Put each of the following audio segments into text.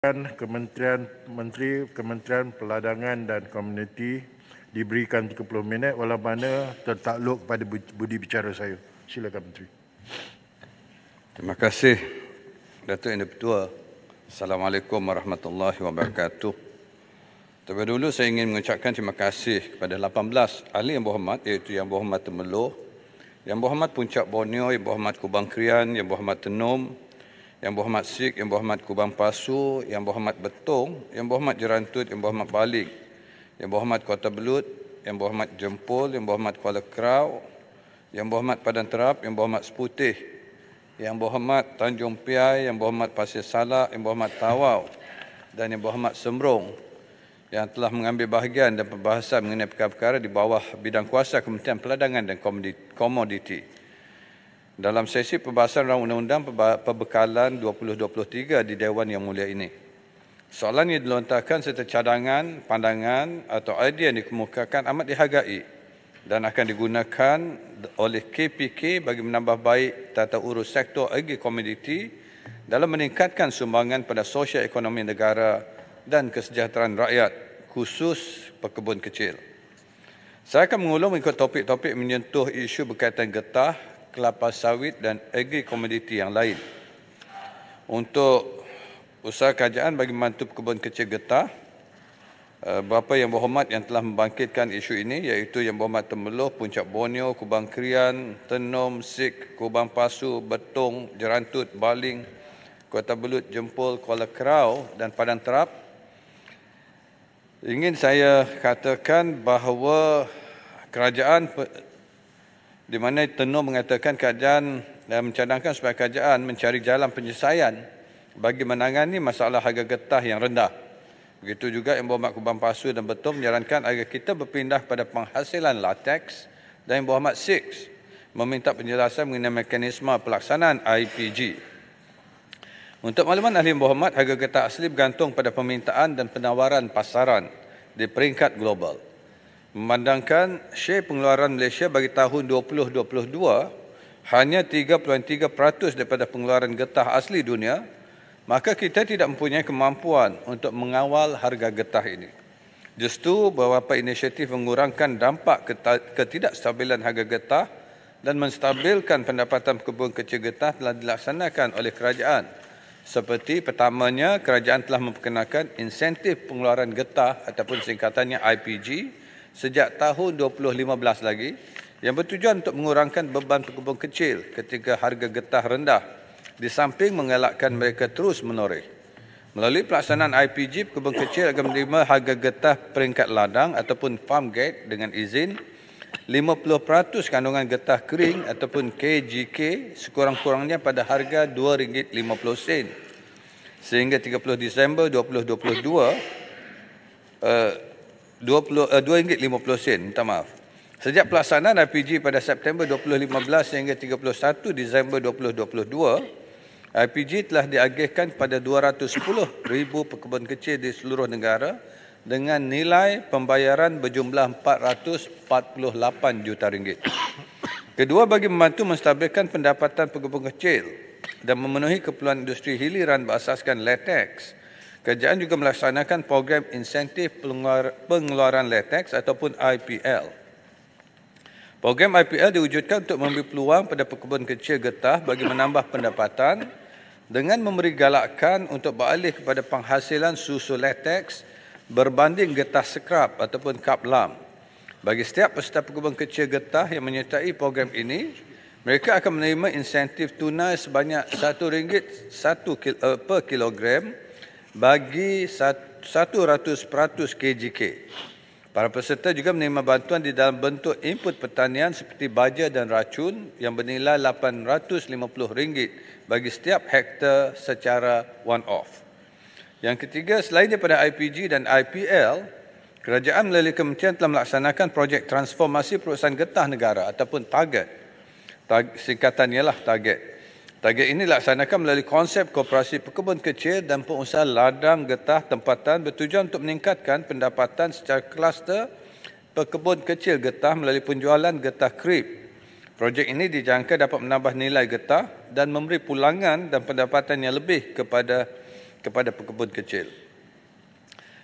Kementerian Peladangan dan Komuniti diberikan 30 minit walau mana tertakluk pada budi bicara saya. Silakan Menteri. Terima kasih Datuk Yang Di-Pertua. Assalamualaikum warahmatullahi wabarakatuh. Terlebih dahulu saya ingin mengucapkan terima kasih kepada 18 ahli yang berhormat, iaitu Yang Berhormat Temerloh, Yang Berhormat Puncak Borneo, Yang Berhormat Kubang Krian, Yang Berhormat Tenom, Yang Berhormat Sik, Yang Berhormat Kubang Pasu, Yang Berhormat Betong, Yang Berhormat Jerantut, Yang Berhormat Baling, Yang Berhormat Kota Belud, Yang Berhormat Jempol, Yang Berhormat Kuala Kerau, Yang Berhormat Padang Terap, Yang Berhormat Seputih, Yang Berhormat Tanjung Piai, Yang Berhormat Pasir Salak, Yang Berhormat Tawau dan Yang Berhormat Sembrong yang telah mengambil bahagian dan perbahasan mengenai perkara-perkara di bawah bidang kuasa Kementerian Peladangan dan Komoditi. Dalam sesi perbahasan Rancangan Undang-Undang Perbekalan 2023 di Dewan Yang Mulia ini. Soalan yang dilontarkan serta cadangan, pandangan atau idea yang dikemukakan amat dihargai dan akan digunakan oleh KPK bagi menambah baik tata urus sektor agri-komoditi dalam meningkatkan sumbangan pada sosial ekonomi negara dan kesejahteraan rakyat, khusus pekebun kecil. Saya akan mengulung mengikut topik-topik menyentuh isu berkaitan getah, kelapa sawit dan agri-komoditi yang lain. Untuk usaha kerajaan bagi membantu pekebun kecil getah, beberapa Yang Berhormat yang telah membangkitkan isu ini, iaitu Yang Berhormat Temerloh, Puncak Borneo, Kubang Krian, Tenom, Sik, Kubang Pasu, Betong, Jerantut, Baling, Kota Belud, Jempol, Kuala Kerau dan Padang Terap. Ingin saya katakan bahawa kerajaan, di mana Tenom mengatakan kerajaan dan mencadangkan supaya kerajaan mencari jalan penyelesaian bagi menangani masalah harga getah yang rendah. Begitu juga Yang Berhormat Kubang Pasu dan Betong menyarankan agar kita berpindah pada penghasilan latex, dan Yang Berhormat Six meminta penjelasan mengenai mekanisme pelaksanaan IPG. Untuk makluman ahli Yang Berhormat, harga getah asli bergantung pada permintaan dan penawaran pasaran di peringkat global. Memandangkan share pengeluaran Malaysia bagi tahun 2022 hanya 3.3% daripada pengeluaran getah asli dunia, maka kita tidak mempunyai kemampuan untuk mengawal harga getah ini. Justru beberapa inisiatif mengurangkan dampak ketidakstabilan harga getah dan menstabilkan pendapatan pekebun kecil getah telah dilaksanakan oleh kerajaan. Seperti pertamanya, kerajaan telah memperkenalkan insentif pengeluaran getah ataupun singkatannya IPG sejak tahun 2015 lagi, yang bertujuan untuk mengurangkan beban pekebun kecil ketika harga getah rendah, di samping mengelakkan mereka terus menoreh. Melalui pelaksanaan IPG, pekebun kecil akan menerima harga getah peringkat ladang ataupun farm gate dengan izin 50% kandungan getah kering ataupun KGK sekurang-kurangnya pada harga RM2.50 sehingga 30 Disember 2022 RM2.50, minta maaf. Sejak pelaksanaan IPG pada September 2015 sehingga 31 Disember 2022, IPG telah diagihkan pada 210,000 pekebun kecil di seluruh negara dengan nilai pembayaran berjumlah RM448 juta. Kedua, bagi membantu menstabilkan pendapatan pekebun kecil dan memenuhi keperluan industri hiliran berasaskan latex, kerajaan juga melaksanakan program insentif pengeluaran latex ataupun IPL. Program IPL diwujudkan untuk memberi peluang pada pekebun kecil getah bagi menambah pendapatan dengan memberi galakan untuk beralih kepada penghasilan susu latex berbanding getah skrap ataupun kap lam. Bagi setiap peserta pekebun kecil getah yang menyertai program ini, mereka akan menerima insentif tunai sebanyak RM1 per kilogram bagi 100% KGK. Para peserta juga menerima bantuan di dalam bentuk input pertanian seperti baja dan racun yang bernilai RM850 bagi setiap hektar secara one-off. Yang ketiga, selain daripada IPG dan IPL, kerajaan melalui kementerian telah melaksanakan projek transformasi perusahaan getah negara ataupun target. Singkatannya lah target. Target ini dilaksanakan melalui konsep koperasi pekebun kecil dan pengusaha ladang getah tempatan bertujuan untuk meningkatkan pendapatan secara kluster pekebun kecil getah melalui penjualan getah krip. Projek ini dijangka dapat menambah nilai getah dan memberi pulangan dan pendapatan yang lebih kepada kepada pekebun kecil.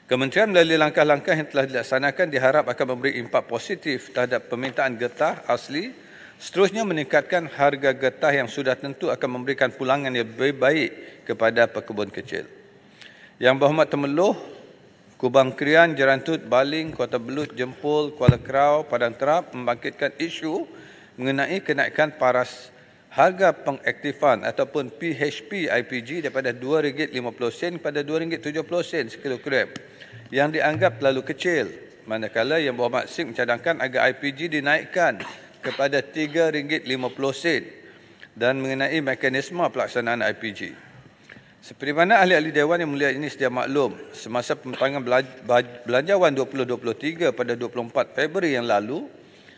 Kementerian melalui langkah-langkah yang telah dilaksanakan diharap akan memberi impak positif terhadap permintaan getah asli, seterusnya meningkatkan harga getah yang sudah tentu akan memberikan pulangan yang lebih baik kepada pekebun kecil. Yang berhormat Temeloh, Kubang Krian, Jerantut, Baling, Kota Belud, Jempol, Kuala Kerau, Padang Terap membangkitkan isu mengenai kenaikan paras harga pengaktifan ataupun PHP IPG daripada RM2.50 kepada RM2.70 sekilogram yang dianggap terlalu kecil, manakala Yang Berhormat Sik mencadangkan agar IPG dinaikkan kepada RM3.50 dan mengenai mekanisme pelaksanaan IPG. Seperti mana ahli-ahli Dewan yang mulia ini sedia maklum, semasa pembentangan Belanjawan 2023 pada 24 Februari yang lalu,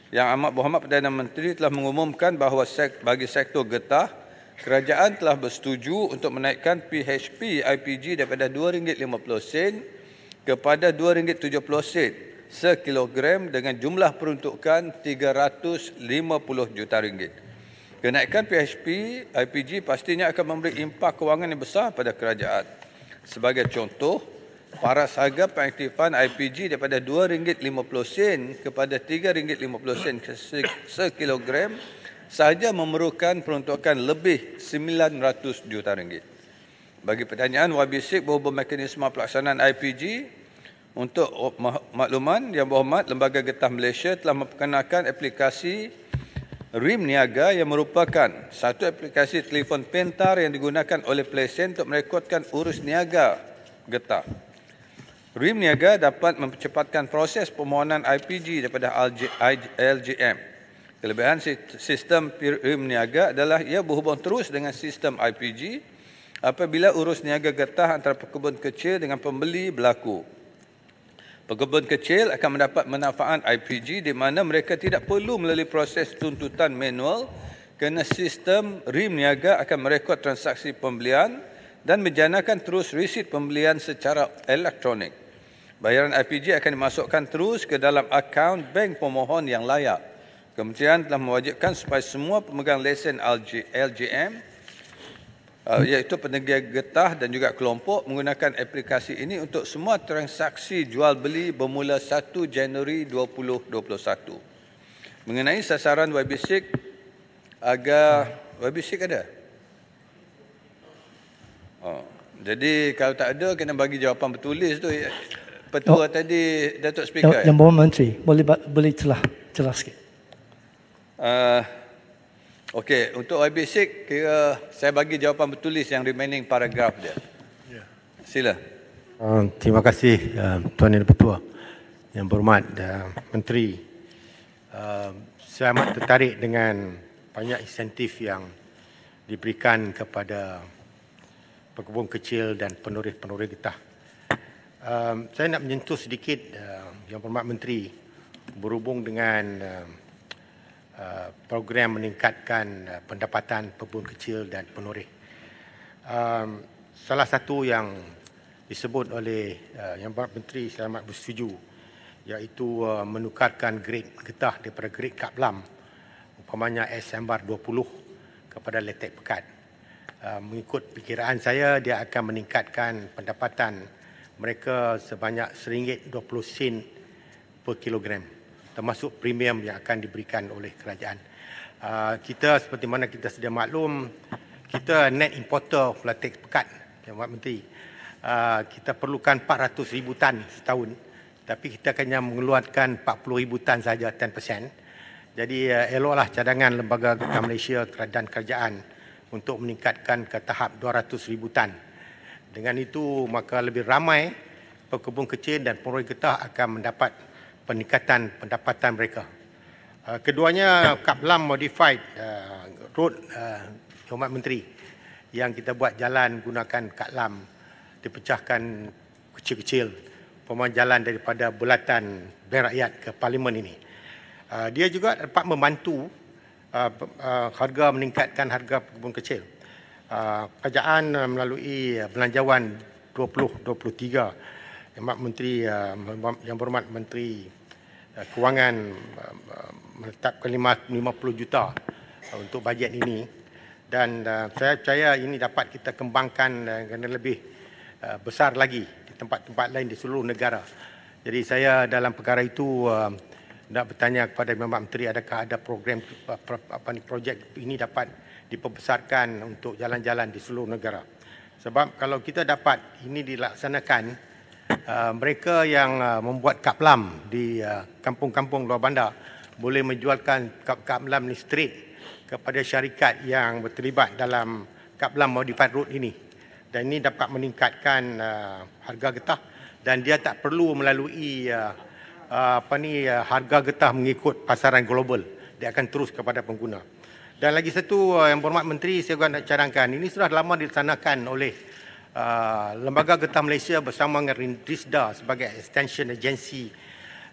Yang Amat Berhormat Perdana Menteri telah mengumumkan bahawa bagi sektor getah, kerajaan telah bersetuju untuk menaikkan PHP IPG daripada RM2.50 kepada RM2.70 sekilogram dengan jumlah peruntukan RM350 juta. Kenaikan PHP IPG pastinya akan memberi impak kewangan yang besar pada kerajaan. Sebagai contoh, paras harga pengaktifan IPG daripada RM2.50 kepada RM3.50 sekilogram sahaja memerlukan peruntukan lebih RM900 juta. Bagi pertanyaan YB Sik berhubung mekanisme pelaksanaan IPG, untuk makluman, Yang Berhormat, Lembaga Getah Malaysia telah memperkenalkan aplikasi RIM Niaga yang merupakan satu aplikasi telefon pintar yang digunakan oleh pelesen untuk merekodkan urus niaga getah. RIM Niaga dapat mempercepatkan proses permohonan IPG daripada LGM. Kelebihan sistem RIM Niaga adalah ia berhubung terus dengan sistem IPG apabila urus niaga getah antara pekebun kecil dengan pembeli berlaku. Pekebun kecil akan mendapat manfaat IPG di mana mereka tidak perlu melalui proses tuntutan manual kerana sistem RIM Niaga akan merekod transaksi pembelian dan menjanakan terus resit pembelian secara elektronik. Bayaran IPG akan dimasukkan terus ke dalam akaun bank pemohon yang layak. Kementerian telah mewajibkan supaya semua pemegang lesen LGM iaitu penegia getah dan juga kelompok menggunakan aplikasi ini untuk semua transaksi jual beli bermula 1 Januari 2021. Mengenai sasaran YB Sik, agar YB Sik ada? Jadi kalau tak ada kena bagi jawapan bertulis tu. Petua tadi Datuk Speaker. Yang Berhormat Menteri, boleh celah sikit. Okey, untuk YB Sik, kira saya bagi jawapan bertulis yang remaining paragraf dia. Sila. Terima kasih Tuan Yang Ketua. Yang Berhormat Menteri, saya amat tertarik dengan banyak insentif yang diberikan kepada pekebun kecil dan penoreh-penoreh getah. Saya nak menyentuh sedikit Yang Berhormat Menteri berhubung dengan program meningkatkan pendapatan pekebun kecil dan penoreh. Salah satu yang disebut oleh Yang Berhormat Menteri saya amat bersetuju, iaitu menukarkan grade getah daripada grade Kap Lam, umpamanya SMR 20 kepada letek pekat. Mengikut perkiraan saya, dia akan meningkatkan pendapatan mereka sebanyak RM1.20 per kilogram, termasuk premium yang akan diberikan oleh kerajaan. Kita seperti mana kita sedia maklum, kita net importer letek pekat, Yang Berhormat Menteri. Kita perlukan 400,000 tan setahun, tapi kita hanya mengeluarkan 40,000 tan saja, 10%. Jadi eloklah cadangan Lembaga Getah Malaysia dan kerajaan untuk meningkatkan ke tahap 200,000 tan. Dengan itu, maka lebih ramai pekebun kecil dan penoreh getah akan mendapat peningkatan pendapatan mereka. Keduanya Kap Lam Modified Road, Yang Berhormat Menteri, yang kita buat jalan gunakan Kap Lam, dipecahkan kecil-kecil, umpama jalan daripada Bulatan Bank Rakyat ke Parlimen ini. Dia juga dapat membantu harga, meningkatkan harga pekebun kecil. Kerajaan melalui Belanjawan 2023, Yang Berhormat Menteri Kewangan menetapkan 50 juta untuk bajet ini, dan saya percaya ini dapat kita kembangkan dengan lebih besar lagi di tempat-tempat lain di seluruh negara. Jadi saya dalam perkara itu nak bertanya kepada Yang Berhormat Menteri, adakah ada program projek ini dapat diperbesarkan untuk jalan-jalan di seluruh negara. Sebab kalau kita dapat ini dilaksanakan, mereka yang membuat kaplam di kampung-kampung luar bandar boleh menjualkan kaplam listrik kepada syarikat yang berterlibat dalam kaplam modified road ini. Dan ini dapat meningkatkan harga getah dan dia tak perlu melalui harga getah mengikut pasaran global. Dia akan terus kepada pengguna. Dan lagi satu, Yang Berhormat Menteri, saya juga nak cadangkan, ini sudah lama dilaksanakan oleh Lembaga Getah Malaysia bersama dengan RISDA sebagai extension agency,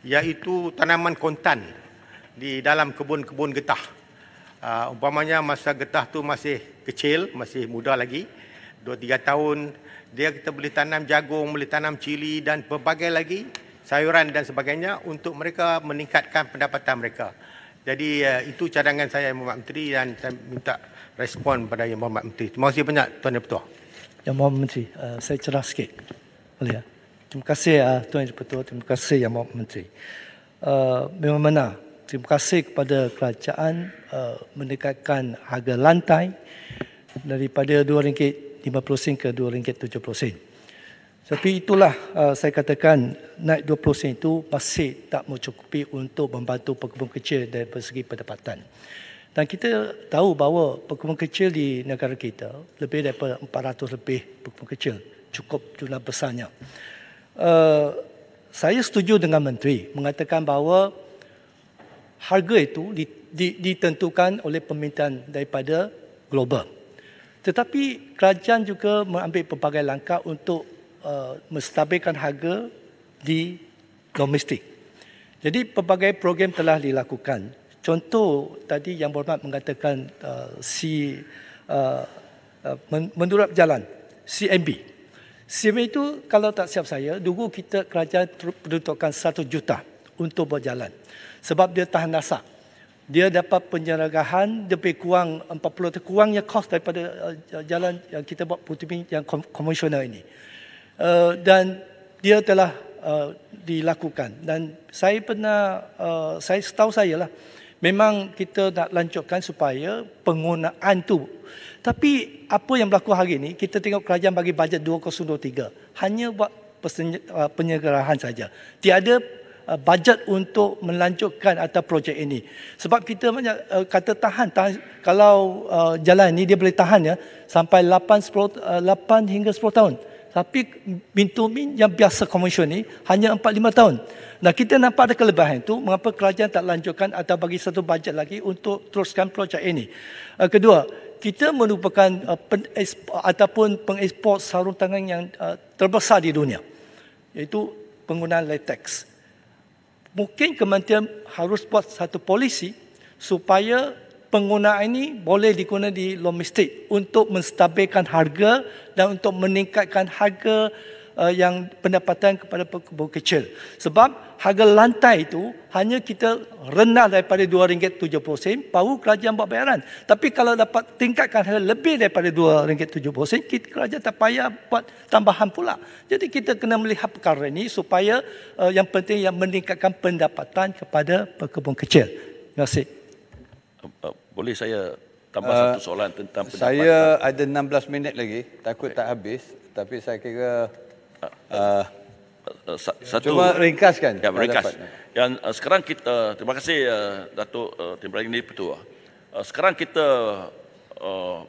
iaitu tanaman kontan di dalam kebun-kebun getah. Umpamanya masa getah tu masih kecil, masih muda lagi, 2-3 tahun, kita boleh tanam jagung, boleh tanam cili dan pelbagai lagi sayuran dan sebagainya untuk mereka meningkatkan pendapatan mereka. Jadi itu cadangan saya, Yang Berhormat Menteri, dan saya minta respon pada Yang Berhormat Menteri. Terima kasih banyak, Tuan Yang-Pertua. Yang Berhormat Menteri, saya cerah sikit. Boleh ya? Terima kasih Tuan Yang-Pertua, terima kasih Yang Berhormat Menteri. Memang benar, terima kasih kepada kerajaan meningkatkan harga lantai daripada RM2.50 ke RM2.70. Tapi itulah saya katakan naik 20 sen itu masih tak mencukupi untuk membantu pekebun kecil dari segi pendapatan. Dan kita tahu bahawa pekebun kecil di negara kita lebih daripada 400 lebih pekebun kecil, cukup jumlah besarnya. Saya setuju dengan Menteri mengatakan bahawa harga itu ditentukan oleh permintaan daripada global. Tetapi kerajaan juga mengambil pelbagai langkah untuk menstabilkan harga di domestik. Jadi pelbagai program telah dilakukan. Contoh tadi Yang Berhormat mengatakan menurut jalan CMB. CMB itu kalau tak siap saya, dulu kerajaan peruntukkan 1 juta untuk berjalan. Sebab dia tahan nasak. Dia dapat penyeragahan lebih kurang 40% kurangnya kos daripada jalan yang kita buat putih yang konvensional ini. Dan dia telah dilakukan. Dan saya setahu saya lah, memang kita nak lanjutkan supaya penggunaan tu. Tapi apa yang berlaku hari ini, kita tengok kerajaan bagi bajet 2023 hanya buat penyelenggaraan saja. Tiada bajet untuk melanjutkan atas projek ini. Sebab kita banyak kata tahan kalau jalan ini dia boleh tahan ya sampai 8 hingga 10 tahun. Tapi bintumin yang biasa komersial ni hanya 4-5 tahun. Nah, kita nampak ada kelebihan itu, mengapa kerajaan tak lanjutkan atau bagi satu bajet lagi untuk teruskan projek ini. Kedua, kita merupakan pengekspor sarung tangan yang terbesar di dunia, iaitu penggunaan latex. Mungkin kementerian harus buat satu polisi supaya penggunaan ini boleh digunakan di domestik untuk menstabilkan harga dan untuk meningkatkan harga yang pendapatan kepada pekebun kecil. Sebab harga lantai itu hanya kita rendah daripada RM2.70 baru kerajaan buat bayaran. Tapi kalau dapat tingkatkan harga lebih daripada RM2.70, kerajaan tak payah buat tambahan pula. Jadi kita kena melihat perkara ini supaya yang penting yang meningkatkan pendapatan kepada pekebun kecil. Terima kasih. Boleh saya tambah satu soalan tentang pendapatan? Saya ada 16 minit lagi, takut tak habis. Tapi saya kira satu, cuma ringkaskan. Ya, ringkas. Yang sekarang kita, terima kasih Datuk Timbrani ini Petua. Sekarang kita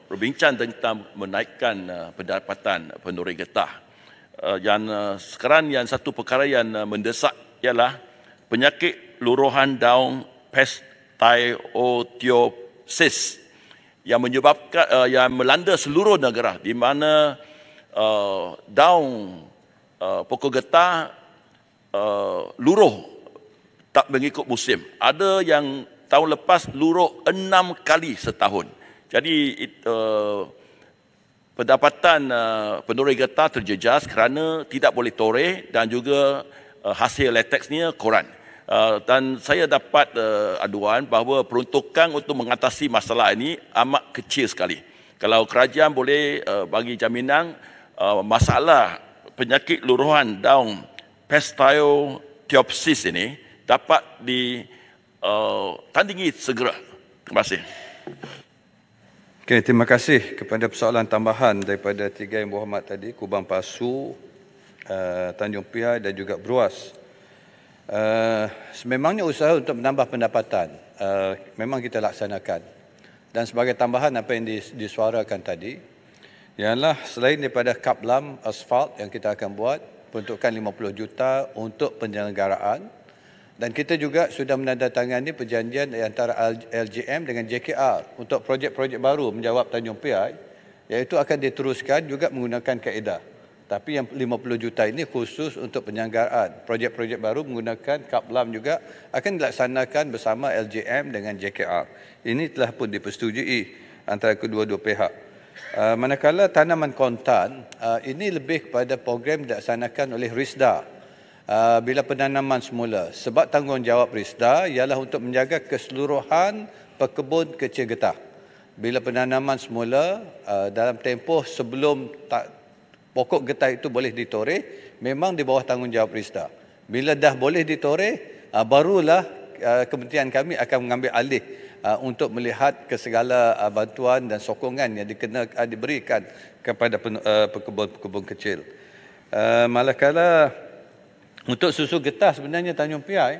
berbincang tentang menaikkan pendapatan penerogi getah. Yang sekarang yang satu perkara yang mendesak ialah penyakit luruhan daun pestiosis yang menyebabkan yang melanda seluruh negara, di mana daun pokok getah luruh tak mengikut musim. Ada yang tahun lepas luruh 6 kali setahun. Jadi pendapatan penerogi getah terjejas kerana tidak boleh toreh dan juga hasil latexnya kurang. Dan saya dapat aduan bahawa peruntukan untuk mengatasi masalah ini amat kecil sekali. Kalau kerajaan boleh bagi jaminan masalah penyakit luruhan daun Pistiopsis ini dapat ditandingi segera. Terima kasih. Okey, terima kasih kepada persoalan tambahan daripada tiga yang berhormat tadi, Kubang Pasu, Tanjung Piai dan juga Bruas. Sememangnya usaha untuk menambah pendapatan memang kita laksanakan. Dan sebagai tambahan apa yang disuarakan tadi, ialah selain daripada kap lam asfalt yang kita akan buat, peruntukan 50 juta untuk penyelenggaraan, dan kita juga sudah menandatangani perjanjian antara LJM dengan JKR untuk projek-projek baru menjawab Tanjung Piai, iaitu akan diteruskan juga menggunakan kaedah. Tapi yang 50 juta ini khusus untuk penyelenggaraan. Projek-projek baru menggunakan kap lam juga akan dilaksanakan bersama LJM dengan JKR. Ini telah pun dipersetujui antara kedua-dua pihak. Manakala tanaman kontan, ini lebih kepada program dilaksanakan oleh RISDA. Bila penanaman semula. Sebab tanggungjawab RISDA ialah untuk menjaga keseluruhan pekebun kecil getah. Bila penanaman semula, dalam tempoh sebelum pokok getah itu boleh ditoreh, memang di bawah tanggungjawab RISDA. Bila dah boleh ditoreh, barulah kementerian kami akan mengambil alih untuk melihat ke segala bantuan dan sokongan yang diberikan kepada pekebun-pekebun kecil. Malakala untuk susu getah sebenarnya Tanjung Piai,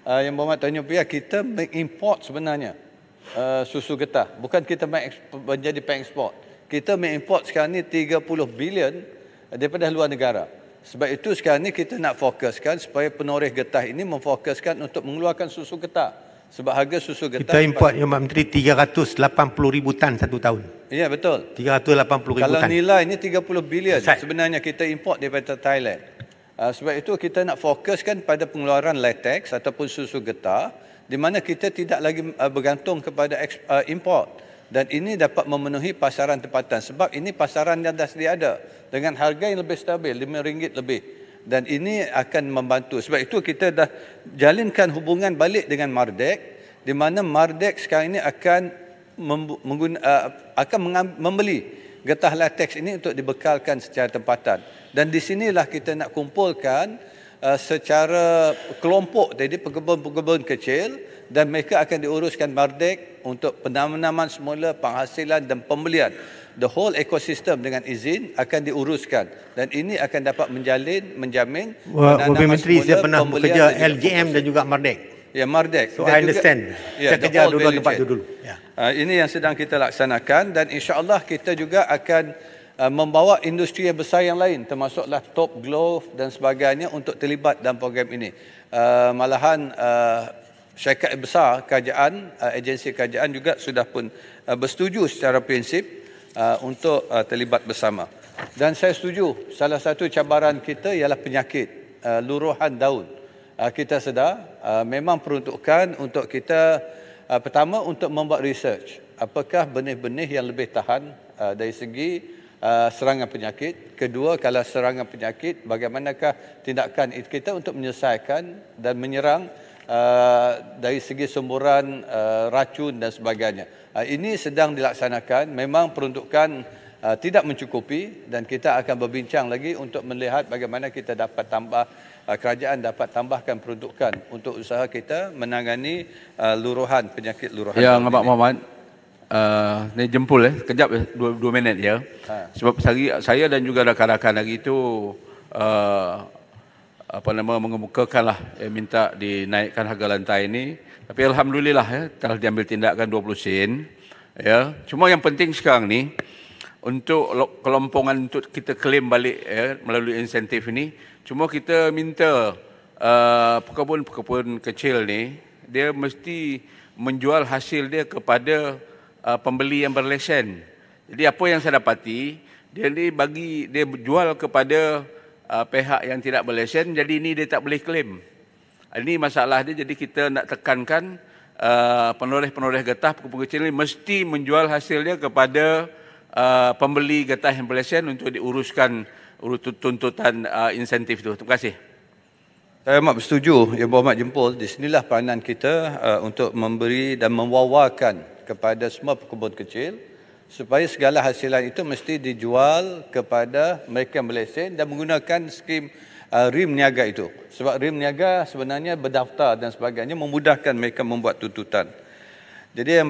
yang berhormat Tanjung Piai, kita mengimport sebenarnya susu getah. Bukan kita menjadi pengeksport. Kita mengimport sekarang ni 30 bilion daripada luar negara. Sebab itu sekarang ni kita nak fokuskan supaya penoreh getah ini memfokuskan untuk mengeluarkan susu getah. Sebab harga susu getah... Kita import, Yang Menteri, 380,000 tan satu tahun. Ya, betul. 380,000 tan. Kalau nilainya 30 bilion, sebenarnya kita import daripada Thailand. Sebab itu kita nak fokuskan pada pengeluaran latex ataupun susu getah, di mana kita tidak lagi bergantung kepada import. Dan ini dapat memenuhi pasaran tempatan. Sebab ini pasaran yang dah sedia ada dengan harga yang lebih stabil, RM5 lebih. Dan ini akan membantu. Sebab itu kita dah jalinkan hubungan balik dengan Mardek, di mana Mardek sekarang ini akan membeli getah latex ini untuk dibekalkan secara tempatan. Dan di sinilah kita nak kumpulkan secara kelompok tadi pekebun-pekebun kecil, dan mereka akan diuruskan Mardek untuk penanaman semula, penghasilan dan pembelian. The whole ecosystem dengan izin akan diuruskan, dan ini akan dapat menjamin Wakil Menteri, saya pernah bekerja LJM dan juga Mardek. Ya, Mardek. So I understand. Saya kerja dua tempat itu dulu. Ini yang sedang kita laksanakan, dan insya-Allah kita juga akan membawa industri yang besar yang lain, termasuklah Top Glove dan sebagainya untuk terlibat dalam program ini. Malahan syarikat besar kerajaan, agensi kerajaan juga sudah pun bersetuju secara prinsip untuk terlibat bersama. Dan saya setuju, salah satu cabaran kita ialah penyakit luruhan daun. Kita sedar memang peruntukan untuk kita, pertama untuk membuat research. Apakah benih-benih yang lebih tahan dari segi serangan penyakit. Kedua, kalau serangan penyakit, bagaimanakah tindakan kita untuk menyelesaikan dan menyerang dari segi semburan racun dan sebagainya. Ini sedang dilaksanakan. Memang peruntukan tidak mencukupi, dan kita akan berbincang lagi untuk melihat bagaimana kita dapat tambah, kerajaan dapat tambahkan peruntukan untuk usaha kita menangani luruhan, penyakit luruhan. Ya, Abang Muhammad, ni jempol kejap 2 minit je. Sebab saya dan juga rakan-rakan lagi itu mengemukakanlah minta dinaikkan harga lantai ini. Tapi alhamdulillah telah diambil tindakan 20 sen. Ya, cuma yang penting sekarang ni untuk kelompongan untuk kita klaim balik melalui insentif ini, cuma kita minta pekebun-pekebun kecil ni dia mesti menjual hasil dia kepada pembeli yang berlesen. Jadi apa yang saya dapati, dia jual kepada pihak yang tidak berlesen, jadi ini dia tak boleh klaim. Ini masalah dia. Jadi kita nak tekankan penoreh-penoreh getah pekebun kecil ini mesti menjual hasilnya kepada pembeli getah yang berlesen untuk diuruskan tuntutan insentif itu. Terima kasih. Saya amat bersetuju, Yang Berhormat Jempol. Di sinilah peranan kita untuk memberi dan mewawarkan kepada semua pekebun kecil supaya segala hasilan itu mesti dijual kepada mereka yang berlesen dan menggunakan skim rim niaga itu. Sebab rim niaga sebenarnya berdaftar dan sebagainya memudahkan mereka membuat tuntutan. Jadi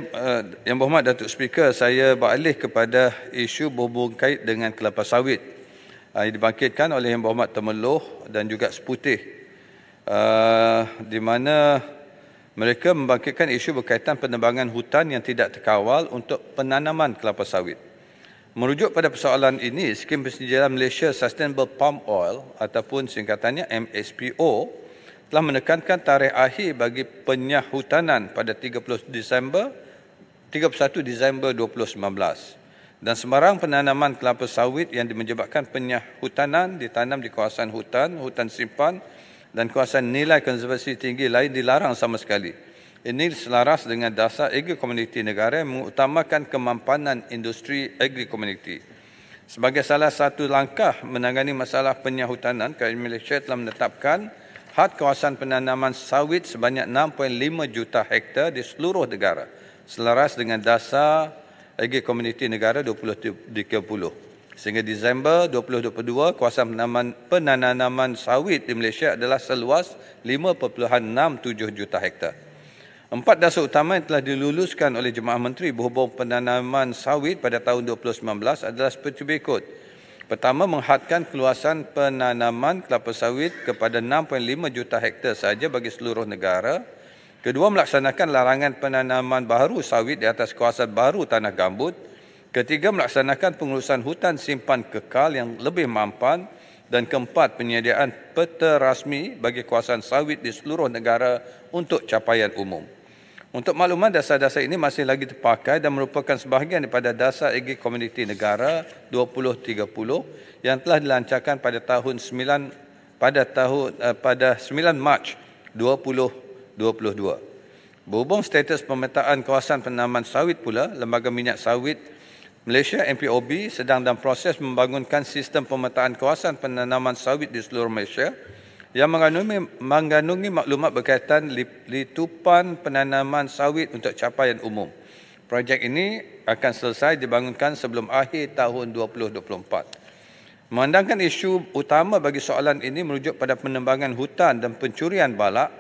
yang berhormat Datuk Speaker, saya beralih kepada isu berhubung kait dengan kelapa sawit yang dibangkitkan oleh Yang Berhormat Temeloh dan juga Seputih, di mana mereka membangkitkan isu berkaitan penebangan hutan yang tidak terkawal untuk penanaman kelapa sawit. Merujuk pada persoalan ini, Skim Persediaan Malaysia Sustainable Palm Oil ataupun singkatannya MSPO telah menekankan tarikh akhir bagi penyahutanan pada 31 Disember 2019 dan sembarang penanaman kelapa sawit yang menyebabkan penyahutanan ditanam di kawasan hutan, hutan simpan dan kawasan nilai konservasi tinggi lain dilarang sama sekali. Ini selaras dengan dasar agri-komuniti negara yang mengutamakan kemampanan industri agri-komuniti. Sebagai salah satu langkah menangani masalah penyahutanan, Kerajaan Malaysia telah menetapkan had kawasan penanaman sawit sebanyak 6.5 juta hektar di seluruh negara, selaras dengan dasar agri-komuniti negara 2030. Sehingga Disember 2022, kawasan penanaman sawit di Malaysia adalah seluas 5.67 juta hektar. 4 dasar utama yang telah diluluskan oleh Jemaah Menteri berhubung penanaman sawit pada tahun 2019 adalah seperti berikut. Pertama, menghadkan keluasan penanaman kelapa sawit kepada 6.5 juta hektar sahaja bagi seluruh negara. Kedua, melaksanakan larangan penanaman baru sawit di atas kawasan baru tanah gambut. Ketiga, melaksanakan pengurusan hutan simpan kekal yang lebih mampan. Dan keempat, penyediaan peta rasmi bagi kawasan sawit di seluruh negara untuk capaian umum. Untuk makluman, dasar-dasar ini masih lagi terpakai dan merupakan sebahagian daripada dasar agri-komuniti negara 2030 yang telah dilancarkan pada 9 Mac 2022. Berhubung status pemetaan kawasan penanaman sawit pula, Lembaga Minyak Sawit Malaysia MPOB sedang dalam proses membangunkan sistem pemetaan kawasan penanaman sawit di seluruh Malaysia yang mengandungi maklumat berkaitan litupan penanaman sawit untuk capaian umum. Projek ini akan selesai dibangunkan sebelum akhir tahun 2024. Memandangkan isu utama bagi soalan ini merujuk pada penembangan hutan dan pencurian balak,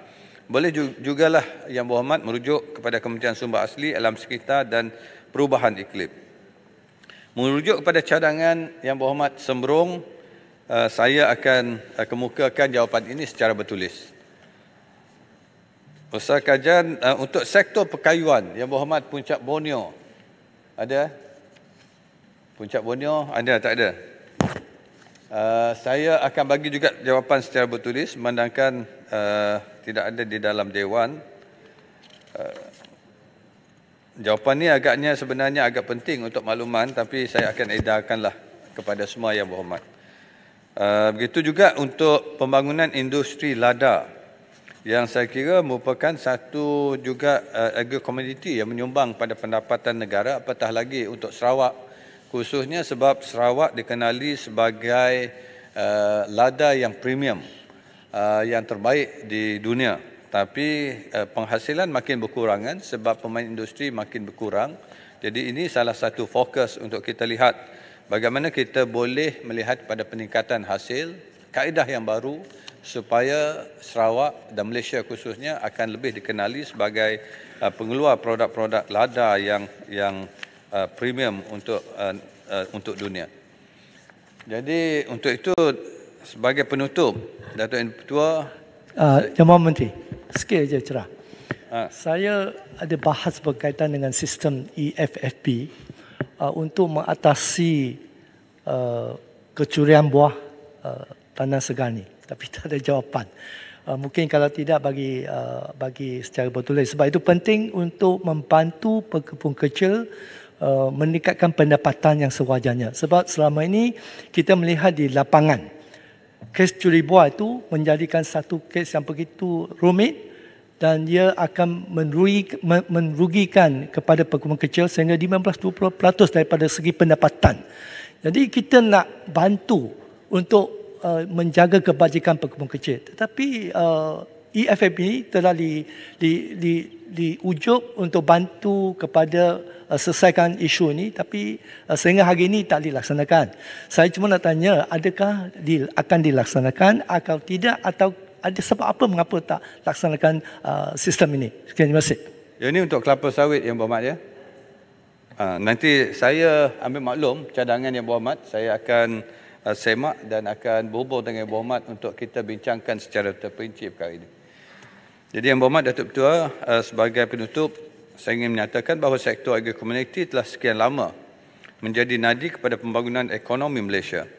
boleh jugalah Yang Berhormat merujuk kepada Kementerian Sumber Asli, Alam Sekitar dan Perubahan Iklim. Merujuk kepada cadangan Yang Berhormat Sembrong, saya akan kemukakan jawapan ini secara bertulis. Usaha kajian untuk sektor perkayuan, Yang Berhormat Puncak Borneo. Ada? Puncak Borneo ada tak ada? Saya akan bagi juga jawapan secara bertulis memandangkan tidak ada di dalam Dewan. Jawapan ini agaknya sebenarnya agak penting untuk makluman, tapi saya akan edarkanlah kepada semua Yang Berhormat. Begitu juga untuk pembangunan industri lada yang saya kira merupakan satu juga agri-komuniti yang menyumbang pada pendapatan negara, apatah lagi untuk Sarawak khususnya sebab Sarawak dikenali sebagai lada yang premium, yang terbaik di dunia. Tapi penghasilan makin berkurangan sebab pemain industri makin berkurang. Jadi ini salah satu fokus untuk kita lihat bagaimana kita boleh melihat pada peningkatan hasil, kaedah yang baru supaya Sarawak dan Malaysia khususnya akan lebih dikenali sebagai pengeluar produk-produk lada yang premium untuk dunia. Jadi untuk itu sebagai penutup, Datuk Yang Ketua, Jemaah Menteri, sikit saja cerah. Saya ada bahas berkaitan dengan sistem EFFP untuk mengatasi kecurian buah tanah segar ni, tapi tak ada jawapan. Mungkin kalau tidak bagi secara bertulis, sebab itu penting untuk membantu pekebun kecil meningkatkan pendapatan yang sewajarnya. Sebab selama ini kita melihat di lapangan kes curi buah itu menjadikan satu kes yang begitu rumit dan dia akan merugikan kepada pekebun kecil sehingga 15-20% daripada segi pendapatan. Jadi kita nak bantu untuk menjaga kebajikan pekebun kecil. Tetapi EFF ini telah diujuk untuk bantu kepada selesaikan isu ini, tapi sehingga hari ini tak dilaksanakan. Saya cuma nak tanya, adakah akan dilaksanakan atau tidak, atau ada sebab apa mengapa tak laksanakan sistem ini? Sekian, terima kasih. Ini untuk kelapa sawit yang berhormat ya. Nanti saya ambil maklum cadangan yang berhormat, saya akan semak dan akan berhubung dengan yang berhormat untuk kita bincangkan secara terperinci perkara ini. Jadi yang berhormat Datuk Ketua, sebagai penutup, saya ingin menyatakan bahawa sektor agri-komuniti telah sekian lama menjadi nadi kepada pembangunan ekonomi Malaysia.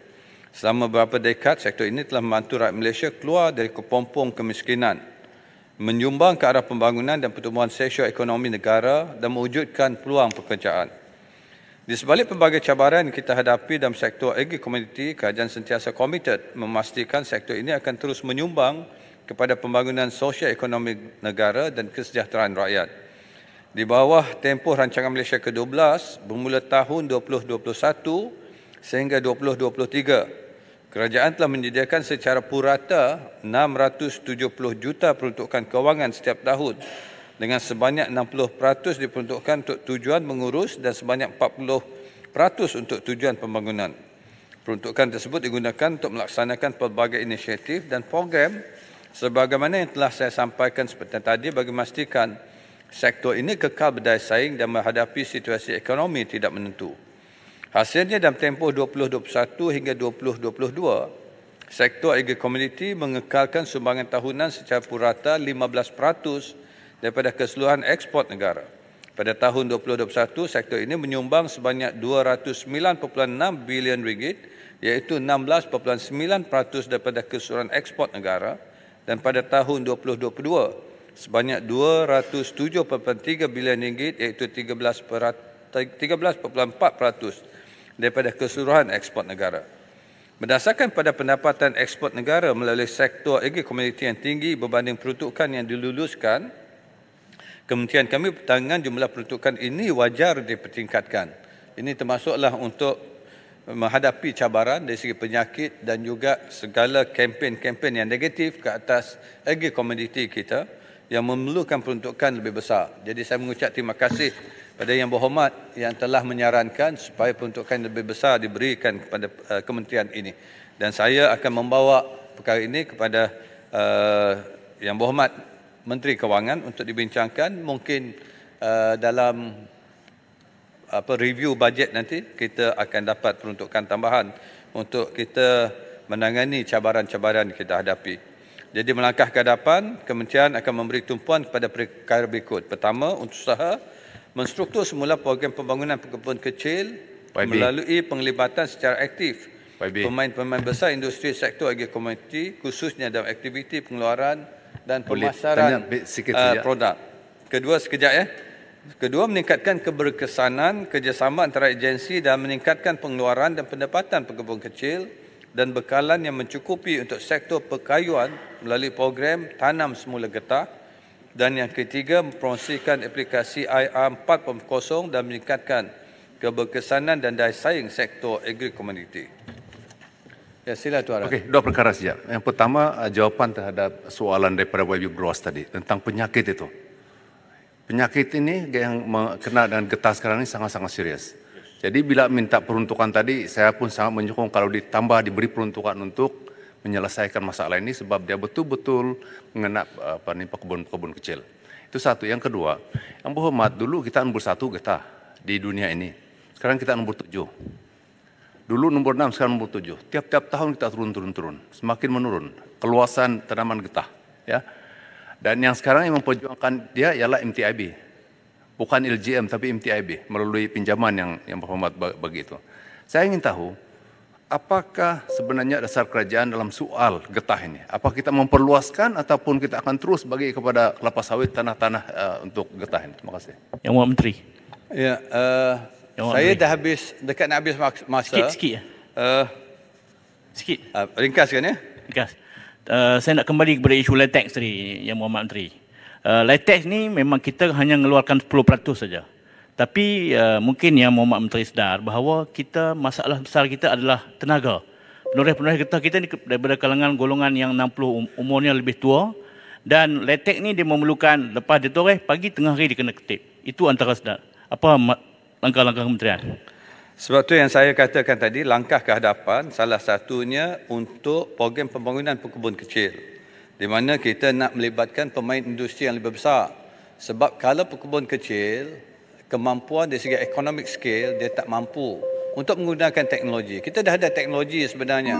Selama beberapa dekad, sektor ini telah membantu rakyat Malaysia keluar dari kepompong kemiskinan, menyumbang ke arah pembangunan dan pertumbuhan sosio-ekonomi negara dan mewujudkan peluang pekerjaan. Di sebalik pelbagai cabaran yang kita hadapi dalam sektor agri-komuniti, kerajaan sentiasa komited memastikan sektor ini akan terus menyumbang kepada pembangunan sosio-ekonomi negara dan kesejahteraan rakyat. Di bawah tempoh rancangan Malaysia ke-12 bermula tahun 2021 sehingga 2023, kerajaan telah menyediakan secara purata 670 juta peruntukan kewangan setiap tahun dengan sebanyak 60% diperuntukkan untuk tujuan mengurus dan sebanyak 40% untuk tujuan pembangunan. Peruntukan tersebut digunakan untuk melaksanakan pelbagai inisiatif dan program sebagaimana yang telah saya sampaikan seperti tadi bagi memastikan sektor ini kekal berdaya saing dan menghadapi situasi ekonomi tidak menentu. Hasilnya dalam tempoh 2021 hingga 2022, sektor agri-komuniti mengekalkan sumbangan tahunan secara purata 15% daripada keseluruhan ekspor negara. Pada tahun 2021, sektor ini menyumbang sebanyak 209.6 bilion ringgit, iaitu 16.9% daripada keseluruhan ekspor negara, dan pada tahun 2022 sebanyak 207.3 bilion ringgit, iaitu 13.4% daripada keseluruhan ekspor negara. Berdasarkan pada pendapatan ekspor negara melalui sektor agri-komuniti yang tinggi berbanding peruntukan yang diluluskan, Kementerian kami Pertanian jumlah peruntukan ini wajar dipertingkatkan. Ini termasuklah untuk menghadapi cabaran dari segi penyakit dan juga segala kempen-kempen yang negatif ke atas agri-komuniti kita yang memerlukan peruntukan lebih besar. Jadi saya mengucap terima kasih pada Yang Berhormat yang telah menyarankan supaya peruntukan lebih besar diberikan kepada kementerian ini. Dan saya akan membawa perkara ini kepada Yang Berhormat Menteri Kewangan untuk dibincangkan. Mungkin dalam review bajet nanti kita akan dapat peruntukan tambahan untuk kita menangani cabaran-cabaran yang kita hadapi. Jadi melangkah ke hadapan, kementerian akan memberi tumpuan kepada perkara berikut. Pertama, untuk usaha menstruktur semula program pembangunan perkebun kecil melalui penglibatan secara aktif pemain-pemain besar industri sektor agri-komuniti, khususnya dalam aktiviti pengeluaran dan pemasaran produk. Kedua, meningkatkan keberkesanan kerjasama antara agensi dan meningkatkan pengeluaran dan pendapatan pekebun kecil dan bekalan yang mencukupi untuk sektor perkayuan melalui program Tanam Semula Getah. Dan yang ketiga, mempromosikan aplikasi IR 4.0 dan meningkatkan keberkesanan dan daya saing sektor agri-komuniti. Ya, sila Tuan. Okey, dua perkara saja. Yang pertama, jawapan terhadap soalan daripada YB Gross tadi tentang penyakit itu. Penyakit ini yang kena dengan getah sekarang ini sangat-sangat serius. Jadi bila minta peruntukan tadi, saya pun sangat menyokong kalau ditambah diberi peruntukan untuk menyelesaikan masalah ini sebab dia betul-betul mengena pekebun-pekebun kecil. Itu satu. Yang kedua, Yang Berhormat, dulu kita nombor 1 getah di dunia ini. Sekarang kita nombor 7. Dulu nombor 6, sekarang nombor 7. Tiap-tiap tahun kita turun. Semakin menurun keluasan tanaman getah. Ya. Dan yang sekarang yang memperjuangkan dia ialah MTIB. Bukan LGM tapi MTIB melalui pinjaman yang Berhormat bagi itu. Saya ingin tahu, apakah sebenarnya dasar kerajaan dalam soal getah ini? Apakah kita memperluaskan ataupun kita akan terus bagi kepada kelapa sawit tanah-tanah untuk getah ini? Terima kasih. Yang Berhormat Menteri. Ya, saya dah dekat nak habis masa. Sikit ya. Sikit. Ringkas kan ya? Ringkas. Saya nak kembali kepada isu latex tadi, Yang Berhormat Menteri. Latex ni memang kita hanya mengeluarkan 10% saja. Tapi mungkin Yang Berhormat Menteri sedar bahawa kita, masalah besar kita adalah tenaga. Penoreh-penoreh getah kita ni daripada kalangan golongan yang 60 umurnya lebih tua Dan letek ni dia memerlukan lepas dia toreh, pagi tengah hari dia kena ketip. Itu antara apa langkah-langkah kementerian? Sebab tu yang saya katakan tadi, langkah ke hadapan salah satunya untuk program pembangunan pekebun kecil. Di mana kita nak melibatkan pemain industri yang lebih besar. Sebab kalau pekebun kecil, kemampuan dari segi economic scale, dia tak mampu untuk menggunakan teknologi. Kita dah ada teknologi sebenarnya.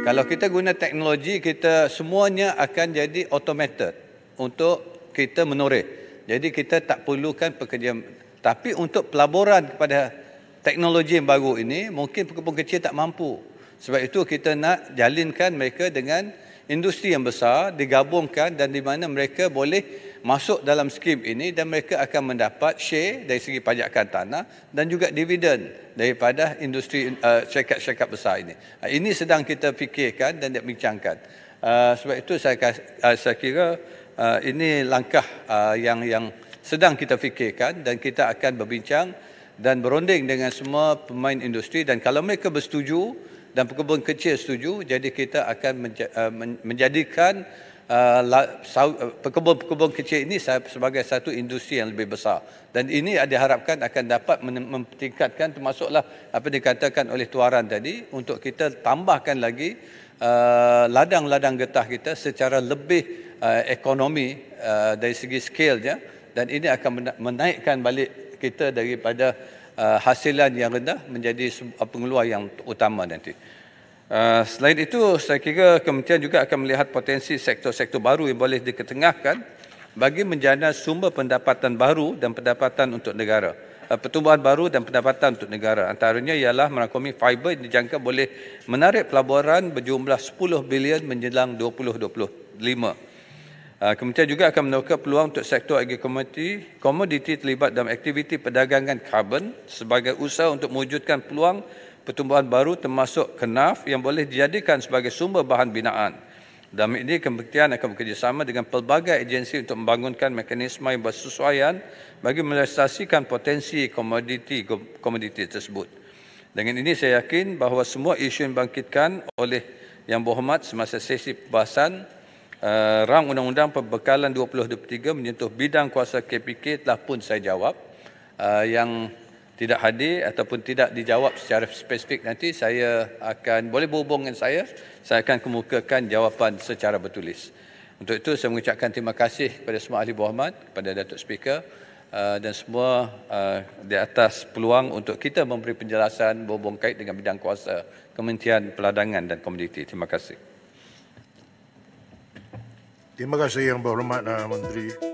Kalau kita guna teknologi, kita semuanya akan jadi automated untuk kita menoreh. Jadi kita tak perlukan pekerja. Tapi untuk pelaburan kepada teknologi yang baru ini, mungkin pekebun kecil tak mampu. Sebab itu kita nak jalinkan mereka dengan industri yang besar, digabungkan dan di mana mereka boleh masuk dalam skim ini dan mereka akan mendapat share dari segi pajakan tanah dan juga dividen daripada industri syarikat-syarikat besar ini. Ini sedang kita fikirkan dan dibincangkan. Sebab itu saya kira ini langkah yang sedang kita fikirkan dan kita akan berbincang dan berunding dengan semua pemain industri dan kalau mereka bersetuju dan pekebun kecil setuju, jadi kita akan menjadikan pekebun kecil ini sebagai satu industri yang lebih besar dan ini diharapkan akan dapat meningkatkan termasuklah apa dikatakan oleh tuaran tadi untuk kita tambahkan lagi ladang-ladang getah kita secara lebih ekonomi dari segi scale-nya dan ini akan menaikkan balik kita daripada hasilan yang rendah menjadi pengeluar yang utama nanti. Selain itu, saya kira kementerian juga akan melihat potensi sektor-sektor baru yang boleh diketengahkan bagi menjana sumber pendapatan baru dan pendapatan untuk negara. Pertumbuhan baru dan pendapatan untuk negara. Antaranya ialah merangkumi fiber yang dijangka boleh menarik pelaburan berjumlah 10 bilion menjelang 2025. Kementerian juga akan meneroka peluang untuk sektor komoditi terlibat dalam aktiviti perdagangan karbon sebagai usaha untuk mewujudkan peluang pertumbuhan baru termasuk kenaf yang boleh dijadikan sebagai sumber bahan binaan. Dalam ini, kementerian akan bekerjasama dengan pelbagai agensi untuk membangunkan mekanisme yang bersesuaian bagi merealisasikan potensi komoditi tersebut. Dengan ini, saya yakin bahawa semua isu yang dibangkitkan oleh Yang Berhormat semasa sesi pembahasan rang Undang-Undang Pembekalan 2023 menyentuh bidang kuasa KPK telah pun saya jawab. Yang tidak hadir ataupun tidak dijawab secara spesifik nanti saya akan boleh berhubung dengan saya akan kemukakan jawapan secara bertulis. Untuk itu saya mengucapkan terima kasih kepada semua ahli berhormat, kepada Datuk Speaker dan semua di atas peluang untuk kita memberi penjelasan berhubung kait dengan bidang kuasa Kementerian Peladangan dan Komoditi. Terima kasih. Terima kasih Yang Berhormat Menteri.